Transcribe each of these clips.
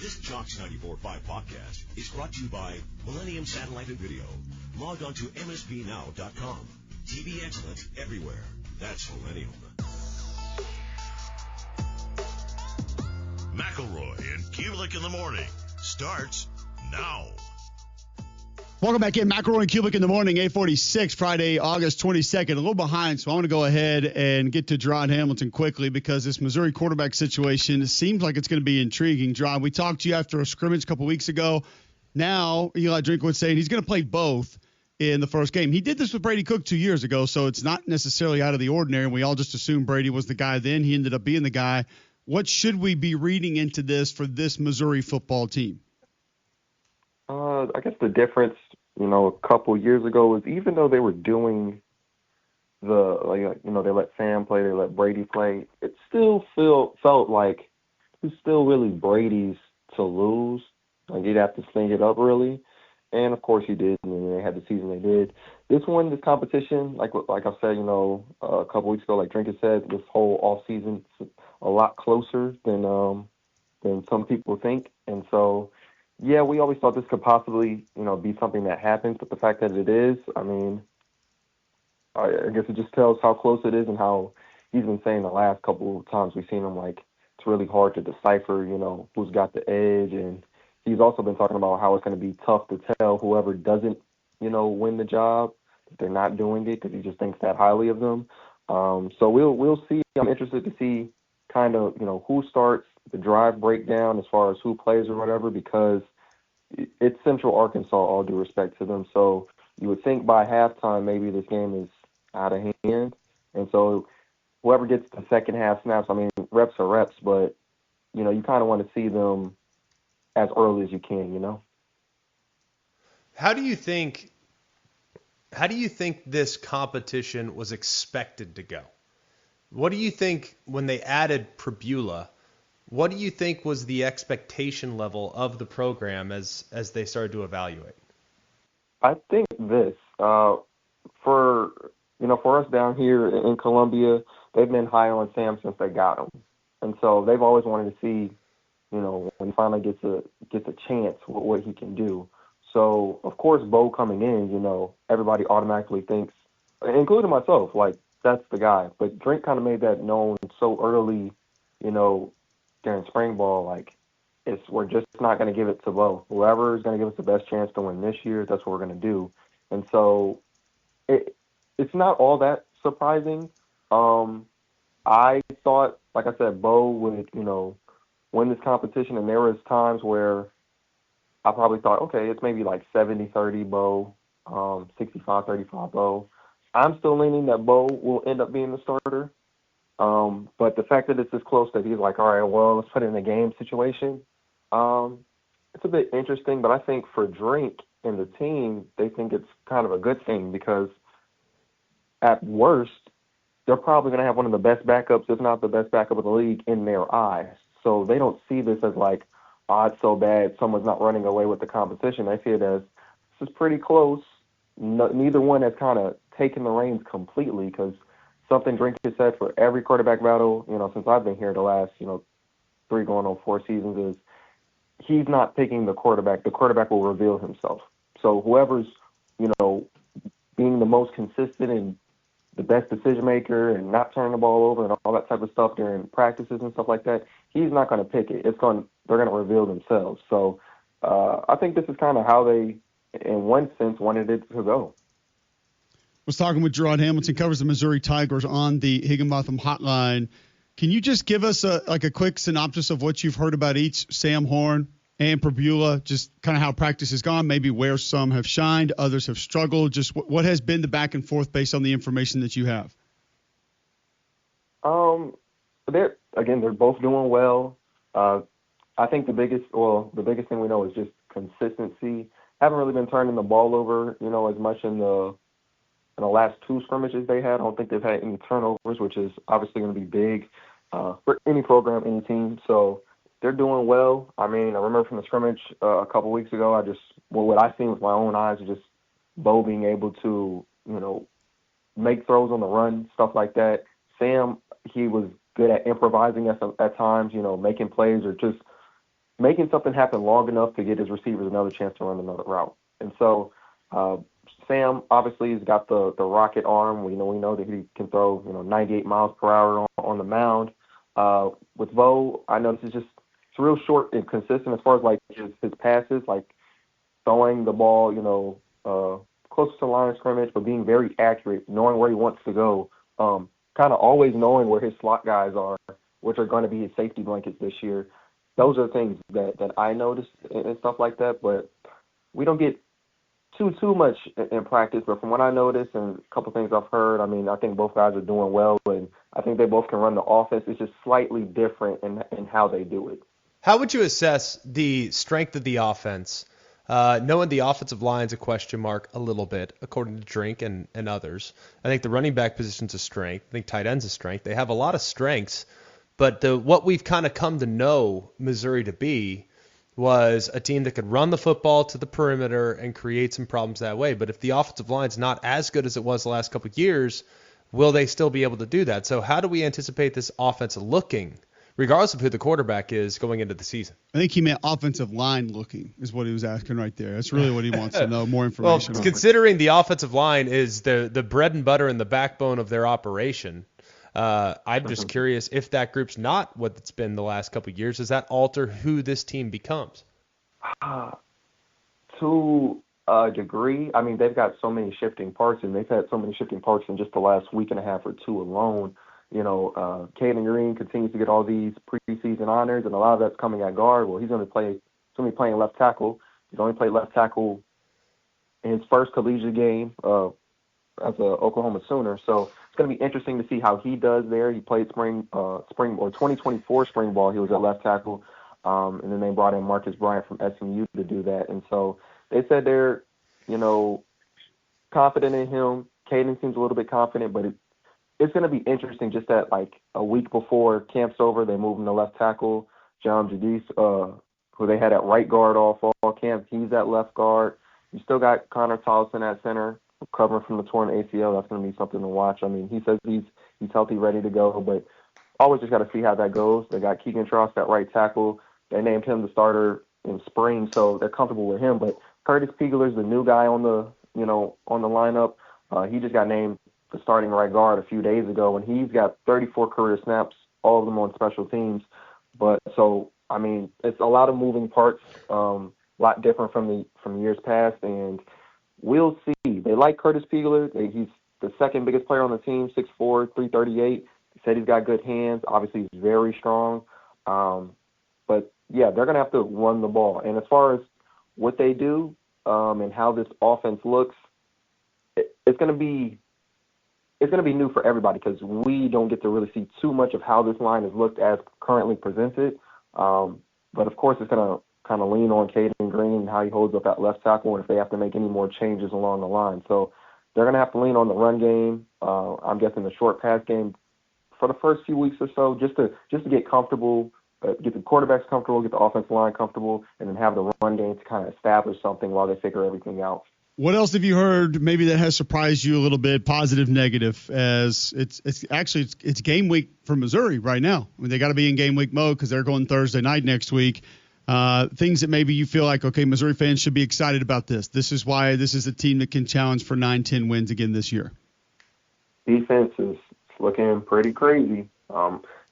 This Jocks 94.5 podcast is brought to you by Millennium Satellite and Video. Log on to msbnow.com. TV excellence everywhere. That's Millennium. McElroy and Cubelic in the morning starts now. Welcome back in. McElroy and Cubelic in the morning, 8:46, Friday, August 22nd. A little behind, so I want to go ahead and get to Jarod Hamilton quickly because this Missouri quarterback situation seems like it's going to be intriguing. Jarod, we talked to you after a scrimmage a couple weeks ago. Now, Eli Drinkwood saying he's going to play both in the first game. He did this with Brady Cook 2 years ago, so it's not necessarily out of the ordinary. We all just assumed Brady was the guy then. He ended up being the guy. What should we be reading into this for this Missouri football team? I guess the difference, a couple years ago was even though they were doing they let Sam play, they let Brady play, it still felt like it was still really Brady's to lose. Like he'd have to sling it up really. And of course he did, and they had the season they did. This competition, like I said, a couple weeks ago, like Drinker said, this whole off season a lot closer than some people think. And so, yeah, we always thought this could possibly, be something that happens, but the fact that it is, I guess it just tells how close it is and how he's been saying the last couple of times we've seen him, like, it's really hard to decipher, who's got the edge. And he's also been talking about how it's going to be tough to tell whoever doesn't, win the job, if they're not doing it, because he just thinks that highly of them. So we'll see. I'm interested to see kind of, who starts, the drive breakdown as far as who plays or whatever, because it's Central Arkansas, all due respect to them. So you would think by halftime maybe this game is out of hand. And so whoever gets the second half snaps, reps are reps, but, you kind of want to see them as early as you can, How do you think this competition was expected to go? What do you think when they added Prebula? What do you think was the expectation level of the program as they started to evaluate? I think this for us down here in Columbia, they've been high on Sam since they got him, and so they've always wanted to see, when he finally gets a chance what he can do. So of course, Bo coming in, everybody automatically thinks, including myself, like that's the guy. But Drink kind of made that known so early, during spring ball, like we're just not going to give it to Bo. Whoever is going to give us the best chance to win this year, that's what we're going to do. And so it's not all that surprising. I thought, like I said, Bo would, win this competition, and there was times where I probably thought, okay, it's maybe like 70-30 Bo, 65-35 Bo. I'm still leaning that Bo will end up being the starter. But the fact that it's this close that he's like, all right, well, let's put it in a game situation, it's a bit interesting. But I think for Drink and the team, they think it's kind of a good thing because at worst, they're probably going to have one of the best backups, if not the best backup of the league, in their eyes. So they don't see this as like, oh, it's so bad, someone's not running away with the competition. They see it as, this is pretty close. Neither one has kind of taken the reins completely, because something Drink has said for every quarterback battle, since I've been here the last, 3 going on 4 seasons, is he's not picking the quarterback. The quarterback will reveal himself. So whoever's, being the most consistent and the best decision maker and not turning the ball over and all that type of stuff during practices and stuff like that, he's not going to pick it. They're going to reveal themselves. So I think this is kind of how they, in one sense, wanted it to go. Was talking with Jarod Hamilton, covers the Missouri Tigers on the Higginbotham Hotline. Can you just give us a quick synopsis of what you've heard about each, Sam Horn and Prebula, just kind of how practice has gone, maybe where some have shined, others have struggled, just what has been the back and forth based on the information that you have? They're both doing well. I think the biggest thing we know is just consistency. Haven't really been turning the ball over, as much in the last 2 scrimmages they had. I don't think they've had any turnovers, which is obviously going to be big for any program, any team. So they're doing well. I remember from the scrimmage a couple weeks ago, what I seen with my own eyes is just Bo being able to, make throws on the run, stuff like that. Sam, he was good at improvising at times, making plays or just making something happen long enough to get his receivers another chance to run another route. And so Sam obviously has got the rocket arm. We know that he can throw 98 miles per hour on the mound. With Bo, I know this is just it's real short and consistent as far as like his passes, like throwing the ball close to the line of scrimmage, but being very accurate, knowing where he wants to go. Kind of always knowing where his slot guys are, which are going to be his safety blankets this year. Those are things that I noticed and stuff like that, but we don't get too much in practice. But from what I noticed and a couple things I've heard, I mean, I think both guys are doing well, and I think they both can run the offense. It's just slightly different in how they do it. How would you assess the strength of the offense, knowing the offensive line's a question mark a little bit, according to Drink and others? I think the running back position's a strength. I think tight end's a strength. They have a lot of strengths. But what we've kind of come to know Missouri to be was a team that could run the football to the perimeter and create some problems that way. But if the offensive line's not as good as it was the last couple of years, will they still be able to do that? So how do we anticipate this offense looking, regardless of who the quarterback is, going into the season? I think he meant offensive line looking is what he was asking right there. That's really what he wants to know, more information well, on. Considering the offensive line is the bread and butter and the backbone of their operation, I'm just curious if that group's not what it's been the last couple of years. Does that alter who this team becomes? To a degree. I mean, they've got so many shifting parts, and they've had so many shifting parts in just the last week and a half or two alone. Caden Green continues to get all these preseason honors, and a lot of that's coming at guard. Well, he's going to be playing left tackle. He's only played left tackle in his first collegiate game as a Oklahoma Sooner. So it's going to be interesting to see how he does there. He played spring or 2024 spring ball. He was at left tackle, and then they brought in Marcus Bryant from SMU to do that. And so they said they're, confident in him. Caden seems a little bit confident, but it's going to be interesting just that, like, a week before camp's over, they move him to left tackle. John Jadis, who they had at right guard all fall camp, he's at left guard. You still got Connor Tolson at center, recovering from the torn ACL. That's going to be something to watch. I mean, he says he's healthy, ready to go, but always just got to see how that goes. They got Keegan Trost at right tackle. They named him the starter in spring, so they're comfortable with him. But Curtis Pegler's the new guy on the lineup. He just got named the starting right guard a few days ago, and he's got 34 career snaps, all of them on special teams. But so, I mean, it's a lot of moving parts, a lot different from years past, and we'll see. They like Curtis Pegler. He's the second biggest player on the team, 6'4", 338. He said he's got good hands. Obviously, he's very strong. But, yeah, they're going to have to run the ball. And as far as what they do and how this offense looks, it's going to be new for everybody because we don't get to really see too much of how this line is looked as currently presented. But, of course, it's going to kind of lean on Caden Green and how he holds up at left tackle and if they have to make any more changes along the line. So they're going to have to lean on the run game, I'm guessing the short pass game for the first few weeks or so just to get comfortable, get the quarterbacks comfortable, get the offensive line comfortable, and then have the run game to kind of establish something while they figure everything out. What else have you heard maybe that has surprised you a little bit, positive, negative, as it's game week for Missouri right now? I mean, they got to be in game week mode because they're going Thursday night next week. Things that maybe you feel like, okay, Missouri fans should be excited about this. This is why this is a team that can challenge for 9-10 wins again this year. Defense is looking pretty crazy.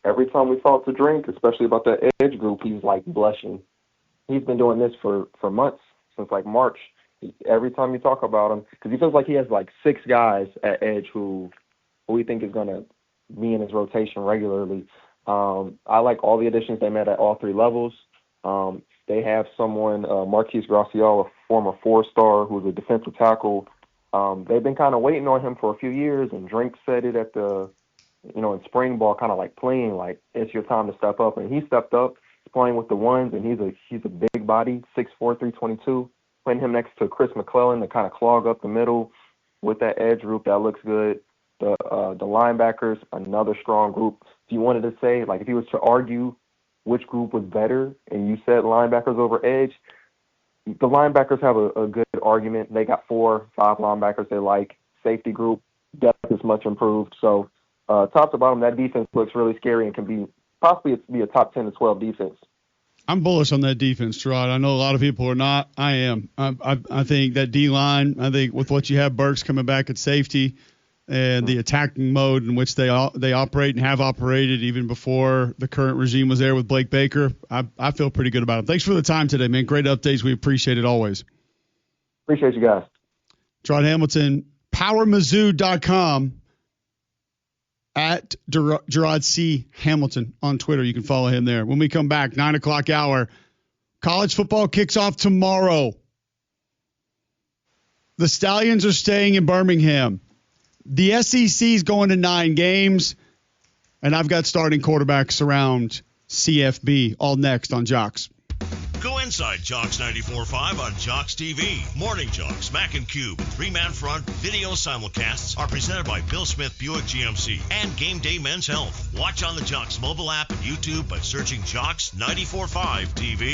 Every time we talk to Drink, especially about the edge group, he's like blushing. He's been doing this for months, since like March. Every time you talk about him, because he feels like he has like 6 guys at edge who we think is going to be in his rotation regularly. I like all the additions they made at all 3 levels. They have someone, Marquise Gracial, a former 4-star who's a defensive tackle. They've been kind of waiting on him for a few years, and Drink said it at the, in spring ball, kind of like playing, like it's your time to step up. And he stepped up. He's playing with the ones, and he's a big body, 6'4", 322. Putting him next to Chris McClellan to kind of clog up the middle with that edge group, that looks good. The linebackers, another strong group. If you wanted to say, like, if you was to argue which group was better, and you said linebackers over edge, the linebackers have a good argument. They got 4-5 linebackers they like. Safety group, depth is much improved. So top to bottom, that defense looks really scary and can possibly be a top 10 to 12 defense. I'm bullish on that defense, Jarod. I know a lot of people are not. I am. I think that D-line, I think with what you have, Burks coming back at safety and the attacking mode in which they operate and have operated even before the current regime was there with Blake Baker, I feel pretty good about it. Thanks for the time today, man. Great updates. We appreciate it always. Appreciate you guys. Jarod Hamilton, PowerMizzou.com. At Jarod C. Hamilton on Twitter. You can follow him there. When we come back, 9 o'clock hour, college football kicks off tomorrow. The Stallions are staying in Birmingham. The SEC is going to 9 games, and I've got starting quarterbacks around CFB. All next on Jocks. Go inside Jocks 94.5 on Jocks TV. Morning Jocks, Mac and Cube, and three-man front video simulcasts are presented by Bill Smith Buick GMC and Game Day Men's Health. Watch on the Jocks mobile app and YouTube by searching Jocks 94.5 TV.